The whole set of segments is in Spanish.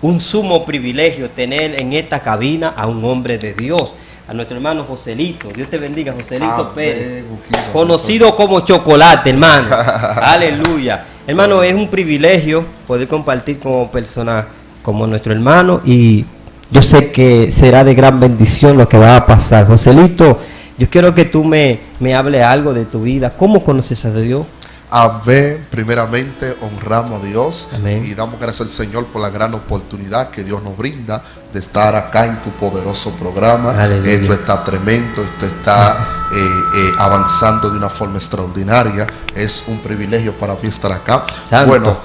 un sumo privilegio tener en esta cabina a un hombre de Dios, a nuestro hermano Joselito. Dios te bendiga, Joselito Pérez, conocido como Chocolate, hermano. Aleluya. Hermano, es un privilegio poder compartir como persona, como nuestro hermano, y yo sé que será de gran bendición lo que va a pasar. Joselito, yo quiero que tú me hables algo de tu vida. ¿Cómo conoces a Dios? Amén. Primeramente honramos a Dios. Amén. Y damos gracias al Señor por la gran oportunidad que Dios nos brinda de estar acá en tu poderoso programa. Aleluya. Esto está tremendo, esto está avanzando de una forma extraordinaria. Es un privilegio para mí estar acá. Santo. Bueno,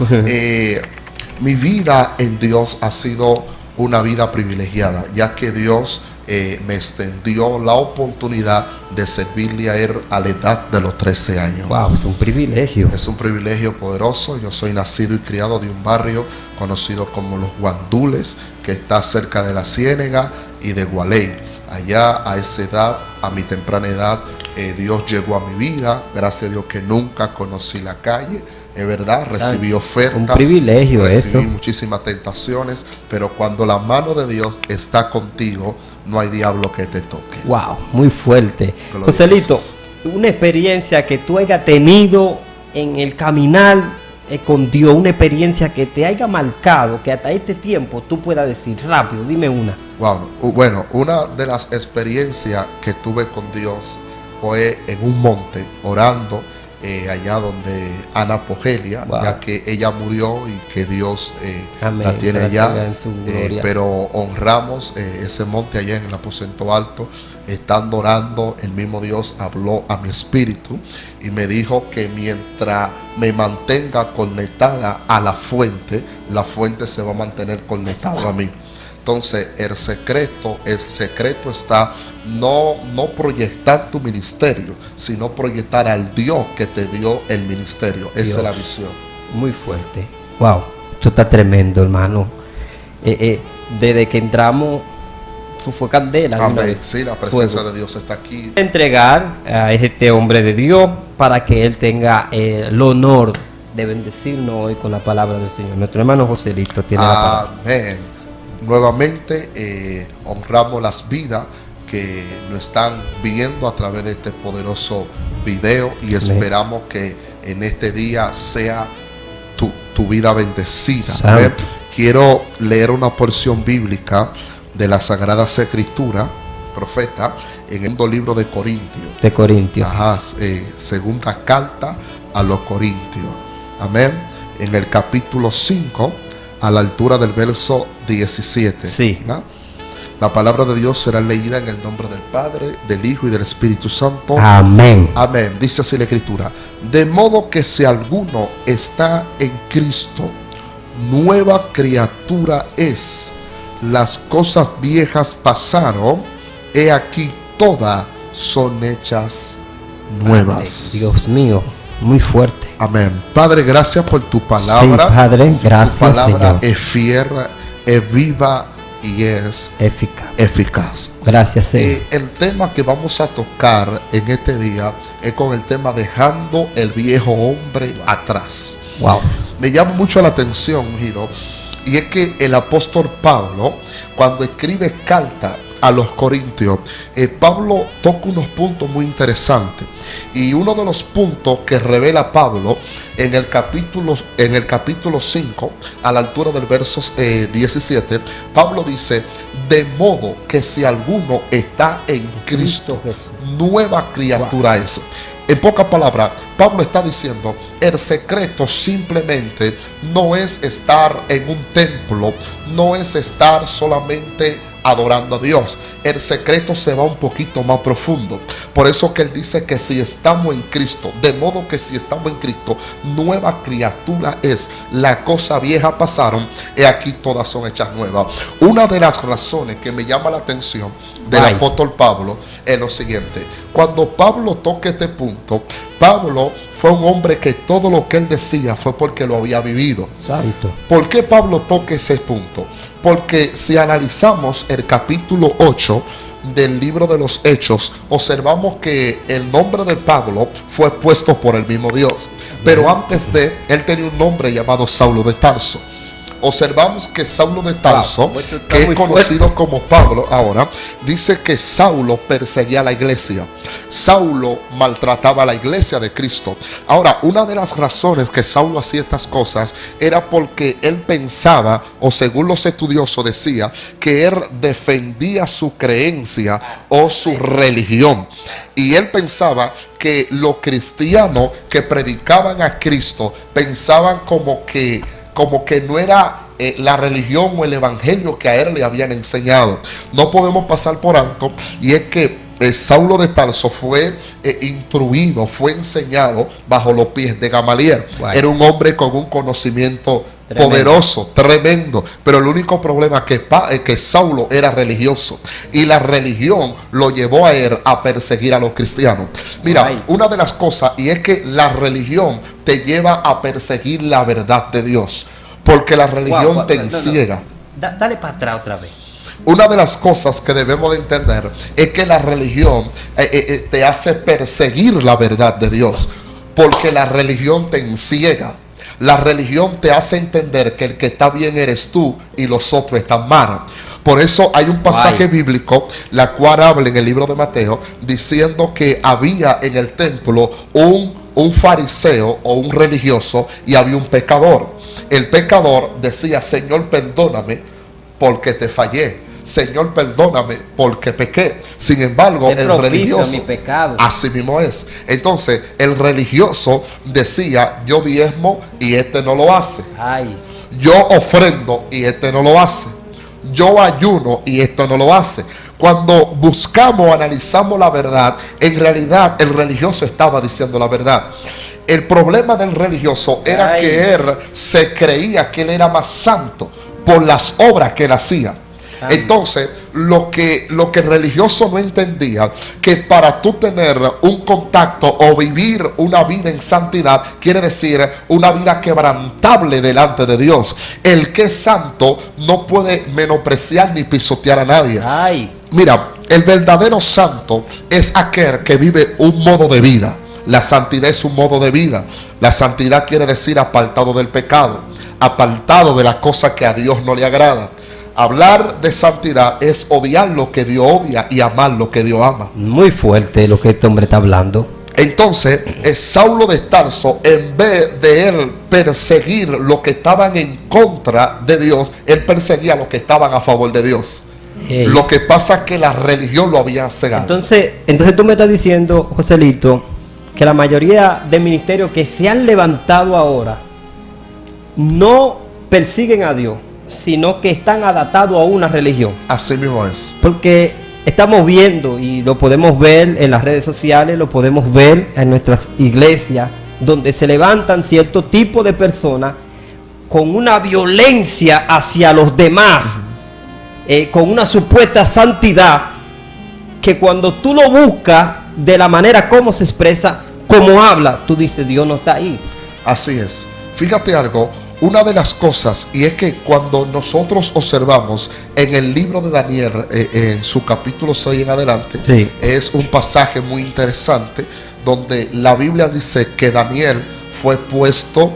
mi vida en Dios ha sido una vida privilegiada, ya que Dios me extendió la oportunidad de servirle a Él a la edad de los 13 años. Wow, es un privilegio. Es un privilegio poderoso. Yo soy nacido y criado de un barrio conocido como Los Guandules, que está cerca de La Ciénega y de Gualey. Allá a esa edad, a mi temprana edad, Dios llegó a mi vida. Gracias a Dios que nunca conocí la calle. Es verdad, recibí ofertas, un privilegio recibí eso. muchísimas tentaciones, pero cuando la mano de Dios está contigo, no hay diablo que te toque. Wow, muy fuerte. Gloria Joselito, a Jesús. una experiencia que tú hayas tenido en el caminar con Dios, una experiencia que te haya marcado, que hasta este tiempo tú puedas decir rápido, dime una. Wow. Bueno, una de las experiencias que tuve con Dios fue en un monte, orando, allá donde Ana Pogelia, Wow. ya que ella murió y que Dios Amén. la tiene Para allá, tenga en tu gloria. pero honramos ese monte allá en el aposento alto. Estando orando, el mismo Dios habló a mi espíritu y me dijo que mientras me mantenga conectada a la fuente se va a mantener conectado a mí. Entonces el secreto está no proyectar tu ministerio, sino proyectar al Dios que te dio el ministerio. Esa Dios. es la visión. Muy fuerte. Wow, esto está tremendo, hermano. Desde que entramos, eso fue candela. de una Amén. vez. Sí, la presencia Fuego. de Dios está aquí. Entregar a este hombre de Dios para que él tenga el honor de bendecirnos hoy con la palabra del Señor. Nuestro hermano Joselito tiene la palabra. Amén. Nuevamente honramos las vidas que nos están viendo a través de este poderoso video y esperamos que en este día sea tu vida bendecida. Santo. Amén. Quiero leer una porción bíblica de la Sagrada Escritura, profeta, en el libro de Corintios. De Corintios. Ajá, segunda carta a los Corintios. Amén. En el capítulo 5, a la altura del verso 17. Sí. ¿No? La palabra de Dios será leída en el nombre del Padre, del Hijo y del Espíritu Santo. Amén. Amén. Dice así la Escritura. De modo que si alguno está en Cristo, nueva criatura es. Las cosas viejas pasaron, he aquí todas son hechas nuevas. Dios mío, muy fuerte. Amén. Padre, gracias por tu palabra. Sí, Padre, Tu gracias, palabra Señor. es fiel, es viva y es Eficaz. eficaz. Gracias, Señor. El tema que vamos a tocar en este día es con el tema dejando el viejo hombre atrás. Wow. Me llama mucho la atención, Gido, y es que el apóstol Pablo, cuando escribe carta a los Corintios, Pablo toca unos puntos muy interesantes. Y uno de los puntos que revela Pablo en el capítulo 5, a la altura del verso 17, Pablo dice: de modo que si alguno está en Cristo, nueva criatura es. En pocas palabras, Pablo está diciendo, el secreto simplemente no es estar en un templo, no es estar solamente adorando a Dios. El secreto se va un poquito más profundo. Por eso que él dice que si estamos en Cristo, de modo que si estamos en Cristo, nueva criatura es. Las cosas viejas pasaron y aquí todas son hechas nuevas. Una de las razones que me llama la atención del apóstol Pablo es lo siguiente. Cuando Pablo toca este punto, Pablo fue un hombre que todo lo que él decía fue porque lo había vivido. Santo. ¿Por qué Pablo toca ese punto? Porque si analizamos el capítulo 8 del libro de los Hechos, observamos que el nombre de Pablo fue puesto por el mismo Dios. Pero antes de él tenía un nombre llamado Saulo de Tarso. observamos que Saulo de Tarso, que es conocido como Pablo ahora, dice que Saulo perseguía a la iglesia. Saulo maltrataba a la iglesia de Cristo. Ahora, una de las razones que Saulo hacía estas cosas era porque él pensaba, o según los estudiosos decía, que él defendía su creencia o su religión. Y él pensaba que los cristianos que predicaban a Cristo pensaban como que no era la religión o el evangelio que a él le habían enseñado. No podemos pasar por alto, y es que Saulo de Tarso fue instruido, fue enseñado bajo los pies de Gamaliel. Wow. Era un hombre con un conocimiento poderoso, tremendo, pero el único problema es que Saulo era religioso, y la religión lo llevó a él a perseguir a los cristianos. Mira, una de las cosas, y es que la religión te lleva a perseguir la verdad de Dios, porque la religión te enciega. Dale para atrás otra vez. Una de las cosas que debemos de entender es que la religión te hace perseguir la verdad de Dios, porque la religión te enciega. La religión te hace entender que el que está bien eres tú y los otros están mal. Por eso hay un pasaje bíblico, la cual habla en el libro de Mateo, diciendo que había en el templo un fariseo o un religioso, y había un pecador. El pecador decía: Señor, perdóname porque te fallé. Señor, perdóname porque pequé. Sin embargo, el religioso, mi pecado. Así mismo es. Entonces, el religioso decía: yo diezmo y este no lo hace. Yo ofrendo y este no lo hace. Yo ayuno y esto no lo hace. Cuando buscamos, analizamos la verdad, en realidad el religioso estaba diciendo la verdad. El problema del religioso era que él se creía que él era más santo por las obras que él hacía. Entonces, lo que el religioso no entendía, que para tú tener un contacto o vivir una vida en santidad, quiere decir una vida quebrantable delante de Dios. El que es santo no puede menospreciar ni pisotear a nadie. Mira, el verdadero santo es aquel que vive un modo de vida. La santidad es un modo de vida. La santidad quiere decir apartado del pecado, apartado de las cosas que a Dios no le agrada. Hablar de santidad es odiar lo que Dios odia y amar lo que Dios ama. Muy fuerte lo que este hombre está hablando. Entonces, Saulo de Tarso, en vez de él perseguir los que estaban en contra de Dios, él perseguía a los que estaban a favor de Dios. Lo que pasa es que la religión lo había cegado. Entonces tú me estás diciendo, Joselito, que la mayoría de ministerios que se han levantado ahora no persiguen a Dios, sino que están adaptados a una religión. Así mismo es. Porque estamos viendo, y lo podemos ver en las redes sociales, lo podemos ver en nuestras iglesias, donde se levantan cierto tipo de personas con una violencia hacia los demás, con una supuesta santidad, que cuando tú lo buscas de la manera como se expresa, como habla, tú dices: Dios no está ahí. Así es. Fíjate algo. Una de las cosas, y es que cuando nosotros observamos en el libro de Daniel, en su capítulo 6 en adelante, es un pasaje muy interesante donde la Biblia dice que Daniel fue puesto,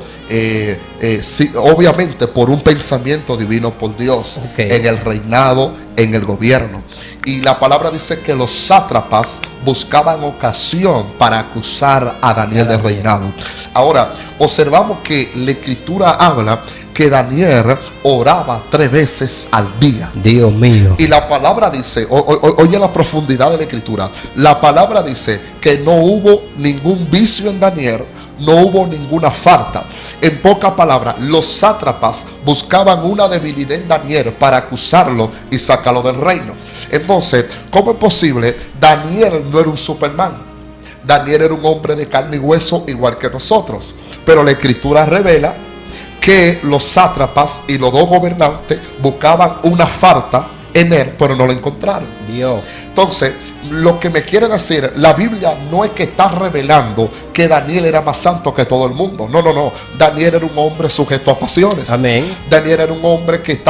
obviamente por un pensamiento divino por Dios, en el reinado, en el gobierno. Y la palabra dice que los sátrapas buscaban ocasión para acusar a Daniel del reinado. Ahora, observamos que la escritura habla que Daniel oraba 3 veces al día. Dios mío. Y la palabra dice, oye la profundidad de la escritura. La palabra dice que no hubo ningún vicio en Daniel, no hubo ninguna falta. En pocas palabras, los sátrapas buscaban una debilidad en Daniel para acusarlo y sacarlo del reino. Entonces, ¿cómo es posible? Daniel no era un Superman. Daniel era un hombre de carne y hueso igual que nosotros. Pero la escritura revela que los sátrapas y los 2 gobernantes buscaban una falta en él, pero no lo encontraron. Dios. Entonces, lo que me quiere decir, la Biblia no es que está revelando que Daniel era más santo que todo el mundo. No. Daniel era un hombre sujeto a pasiones. Amén. Daniel era un hombre que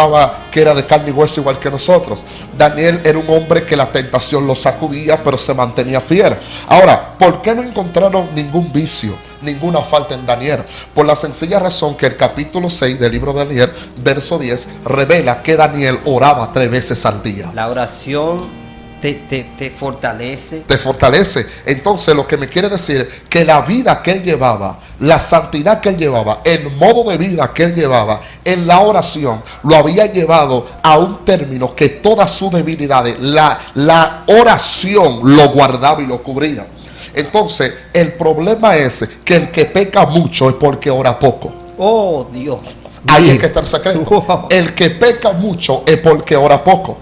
era de carne y hueso igual que nosotros. Daniel era un hombre que la tentación lo sacudía, pero se mantenía fiel. Ahora, ¿por qué no encontraron ningún vicio? ninguna falta en Daniel. Por la sencilla razón que el capítulo 6 del libro de Daniel, verso 10, revela que Daniel oraba 3 veces al día. La oración te fortalece. Te fortalece. Entonces lo que me quiere decir que la vida que él llevaba, la santidad que él llevaba, el modo de vida que él llevaba en la oración, lo había llevado a un término que todas sus debilidades, la oración lo guardaba y lo cubría. Entonces el problema es que el que peca mucho es porque ora poco. Oh, Dios. Ahí es que está el secreto. Wow. El que peca mucho es porque ora poco.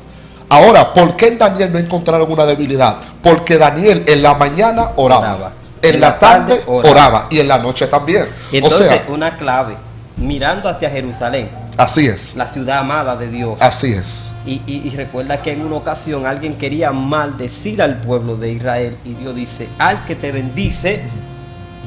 Ahora, ¿por qué en Daniel no encontraron una debilidad? Porque Daniel en la mañana oraba. En la tarde oraba. Y en la noche también. Y entonces, una clave, mirando hacia Jerusalén. Así es. La ciudad amada de Dios. Así es. Y recuerda que en una ocasión alguien quería maldecir al pueblo de Israel. Y Dios dice, al que te bendice,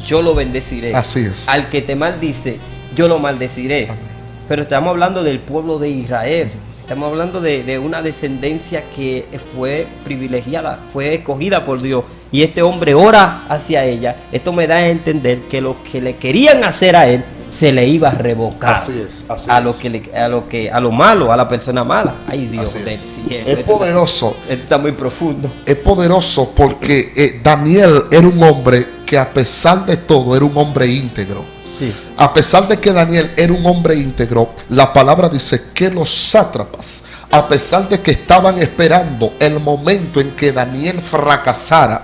yo lo bendeciré. Así es. Al que te maldice, yo lo maldeciré. Amén. Pero estamos hablando del pueblo de Israel. Estamos hablando de una descendencia que fue privilegiada, fue escogida por Dios. Y este hombre ora hacia ella. Esto me da a entender que lo que le querían hacer a él se le iba a revocar. Así es, así a lo malo, a la persona mala. Ay, Dios del cielo. Es poderoso. Esto está muy profundo. Es poderoso porque Daniel era un hombre que a pesar de todo era un hombre íntegro. Sí. A pesar de que Daniel era un hombre íntegro, la palabra dice que los sátrapas, a pesar de que estaban esperando el momento en que Daniel fracasara,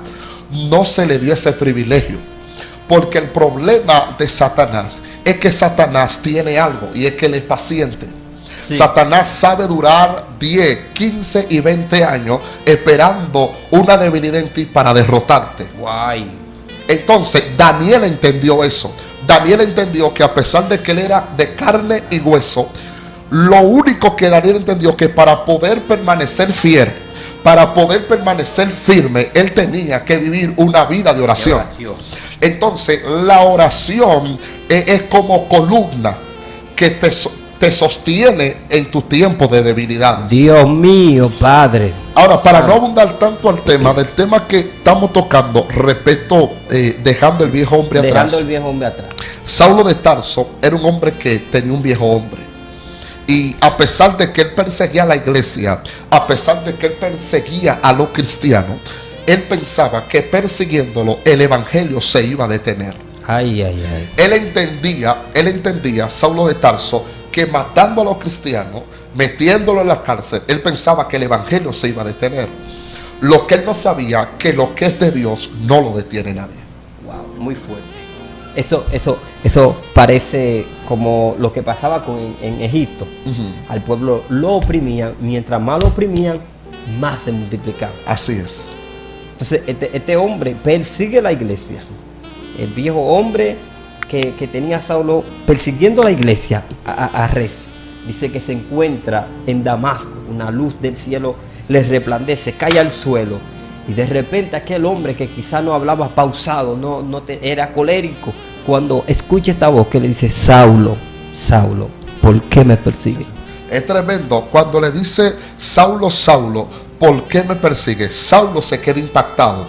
no se le dio ese privilegio. Porque el problema de Satanás es que Satanás tiene algo y es que él es paciente. Sí. Satanás sabe durar 10, 15 y 20 años esperando una debilidad en ti para derrotarte. Guay. Entonces Daniel entendió eso. Daniel entendió que a pesar de que él era de carne y hueso, lo único que Daniel entendió que para poder permanecer fiel, para poder permanecer firme, él tenía que vivir una vida de oración. Entonces la oración es como columna que te sostiene en tus tiempos de debilidad. Dios mío, Padre. Ahora, para no abundar tanto al tema, del tema que estamos tocando, respecto, dejando el viejo hombre atrás. Saulo de Tarso era un hombre que tenía un viejo hombre. Y a pesar de que él perseguía a la iglesia, a pesar de que él perseguía a los cristianos, él pensaba que persiguiéndolo el evangelio se iba a detener. Ay, ay, ay. Él entendía, Saulo de Tarso, que matando a los cristianos, metiéndolo en la cárcel, él pensaba que el evangelio se iba a detener. Lo que él no sabía, que lo que es de Dios no lo detiene nadie. Wow, muy fuerte. Eso parece como lo que pasaba en Egipto. Al pueblo lo oprimían, mientras más lo oprimían, más se multiplicaban. Así es. Entonces este hombre persigue la iglesia. El viejo hombre que tenía Saulo persiguiendo la iglesia a recio. Dice que se encuentra en Damasco, una luz del cielo le resplandece, cae al suelo. Y de repente aquel hombre que quizá no hablaba pausado, era colérico, cuando escucha esta voz que le dice: Saulo, Saulo, ¿por qué me persigues? Es tremendo. Cuando le dice: Saulo, Saulo, ¿por qué me persigues? Saulo se queda impactado.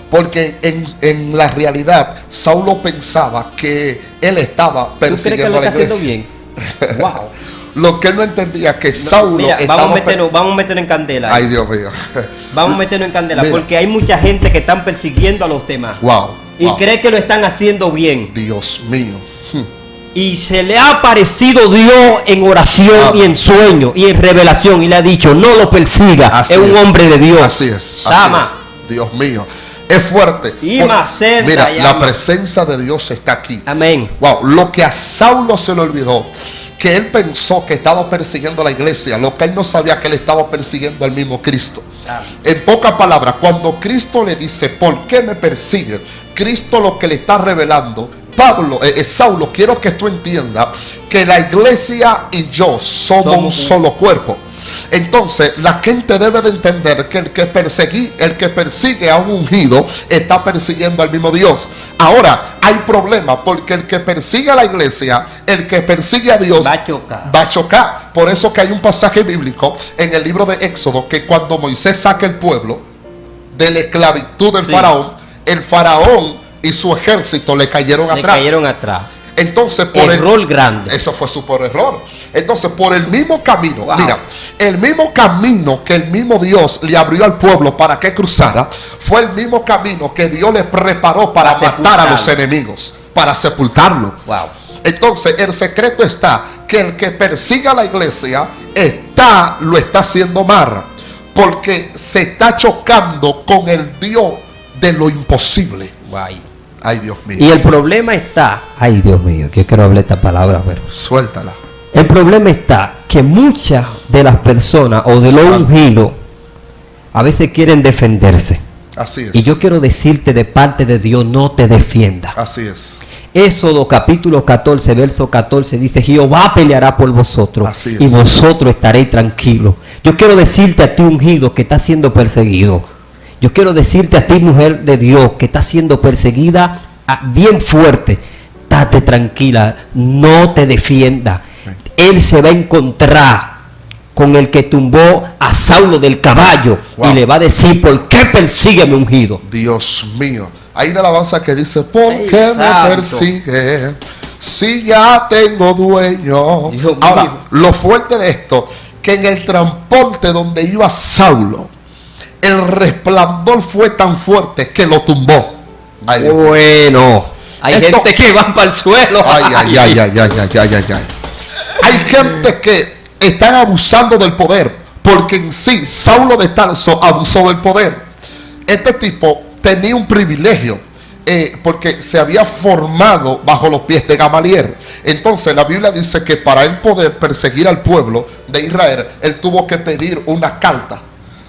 Porque en la realidad Saulo pensaba que él estaba persiguiendo a la iglesia. ¿Tú crees que lo está haciendo bien? Wow. Lo que él no entendía que Saulo estaba... Vamos a meternos en candela. Ay, Dios mío. Vamos a meternos en candela. Mira, porque hay mucha gente que están persiguiendo a los demás. Wow. Y cree que lo están haciendo bien. Dios mío. Y se le ha aparecido Dios en oración y en sueño y en revelación. Y le ha dicho: no lo persiga. Así es un hombre de Dios. Así es. Sama. Así es. Dios mío. Es fuerte. Mira, la presencia de Dios está aquí. Amén. Wow. Lo que a Saulo se le olvidó, que él pensó que estaba persiguiendo a la iglesia, lo que él no sabía, que él estaba persiguiendo al mismo Cristo. En pocas palabras, cuando Cristo le dice: ¿por qué me persigue? Cristo lo que le está revelando: Saulo, quiero que tú entiendas que la iglesia y yo somos un solo cuerpo. Entonces la gente debe de entender que el que persigue a un ungido está persiguiendo al mismo Dios. Ahora hay problema, porque el que persigue a la iglesia, el que persigue a Dios, va a chocar. Por eso que hay un pasaje bíblico en el libro de Éxodo, que cuando Moisés saca el pueblo de la esclavitud del faraón, el faraón y su ejército le cayeron atrás. Entonces, por error grande. Eso fue su por error. Entonces, por el mismo camino, wow. Mira, el mismo camino que el mismo Dios le abrió al pueblo para que cruzara, fue el mismo camino que Dios le preparó para matar a los enemigos, para sepultarlo. Wow. Entonces, el secreto está que el que persiga a la iglesia lo está haciendo mal, porque se está chocando con el Dios de lo imposible. Wow. Ay, Dios mío. Y el problema está, ay, Dios mío, que quiero hablar esta palabra, pero suéltala. El problema está que muchas de las personas o de los ungidos a veces quieren defenderse. Así es. Y yo quiero decirte de parte de Dios, no te defienda. Así es. Éxodo capítulo 14, verso 14 dice: Jehová peleará por vosotros y vosotros estaréis tranquilos. Yo quiero decirte a ti, ungido, que está siendo perseguido. Yo quiero decirte a ti, mujer de Dios, que está siendo perseguida bien fuerte. Estate tranquila, no te defienda. Él se va a encontrar con el que tumbó a Saulo del caballo, y le va a decir: ¿por qué persigue mi ungido? Dios mío. Hay una alabanza que dice: ¿por qué me persigue si ya tengo dueño? Ahora, lo fuerte de esto, que en el transporte donde iba Saulo, el resplandor fue tan fuerte que lo tumbó. Ay, bueno, hay gente que van para el suelo. Ay. Hay gente que están abusando del poder, porque en sí Saulo de Tarso abusó del poder. Este tipo tenía un privilegio, porque se había formado bajo los pies de Gamaliel. Entonces la Biblia dice que para él poder perseguir al pueblo de Israel, él tuvo que pedir una carta.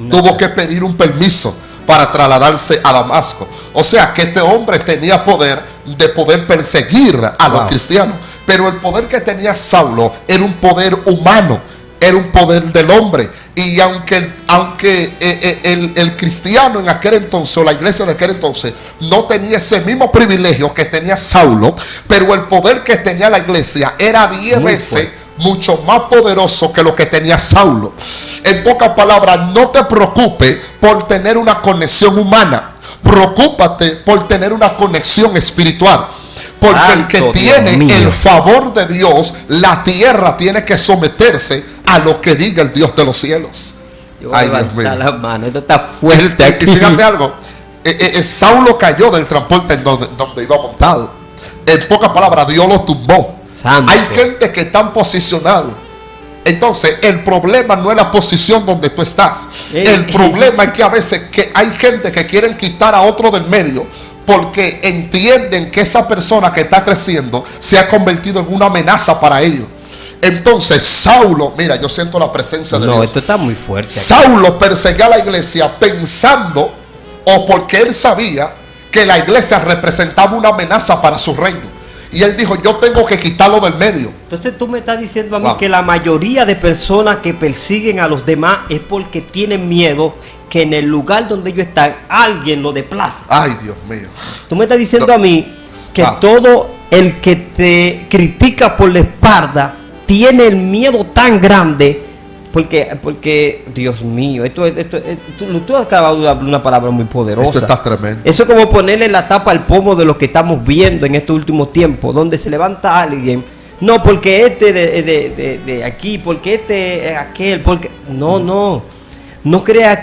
Tuvo que pedir un permiso para trasladarse a Damasco. O sea que este hombre tenía poder de poder perseguir a los cristianos. Pero el poder que tenía Saulo era un poder humano, era un poder del hombre. Y aunque el cristiano en aquel entonces, o la iglesia de aquel entonces, no tenía ese mismo privilegio que tenía Saulo, pero el poder que tenía la iglesia era 10 veces mucho más poderoso que lo que tenía Saulo. En pocas palabras, no te preocupes por tener una conexión humana, preocúpate por tener una conexión espiritual. Porque el que tiene el favor de Dios, la tierra tiene que someterse a lo que diga el Dios de los cielos. Ay, Dios mío. La mano, esto está fuerte aquí. Y fíjate algo, Saulo cayó del transporte en donde iba montado. En pocas palabras, Dios lo tumbó. Santo. Hay gente que están posicionados. Entonces, el problema no es la posición donde tú estás. El problema es que a veces hay gente que quieren quitar a otro del medio, porque entienden que esa persona que está creciendo se ha convertido en una amenaza para ellos. Entonces Saulo, mira, yo siento la presencia de Dios. No, esto está muy fuerte. Saulo perseguía a la iglesia pensando, o porque él sabía que la iglesia representaba una amenaza para su reino. Y él dijo: yo tengo que quitarlo del medio. Entonces tú me estás diciendo a mí que la mayoría de personas que persiguen a los demás es porque tienen miedo que en el lugar donde ellos están alguien lo desplace. Ay, Dios mío. Tú me estás diciendo a mí que todo el que te critica por la espalda tiene el miedo tan grande, porque Dios mío, tú acabas de hablar una palabra muy poderosa. Esto está tremendo. Eso es como ponerle la tapa al pomo de lo que estamos viendo en estos últimos tiempos, donde se levanta alguien: no, porque de aquí, porque aquel, porque no creas